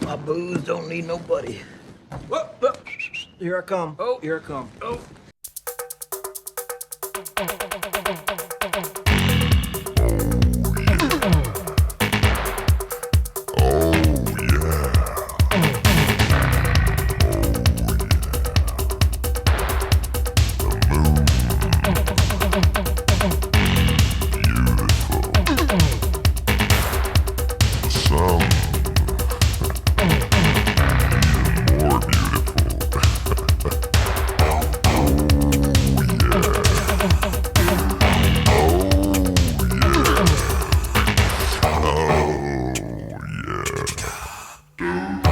My booze don't need nobody. Whoop, whoop. Here I come. Oh. Here I come. Oh. Oh yeah.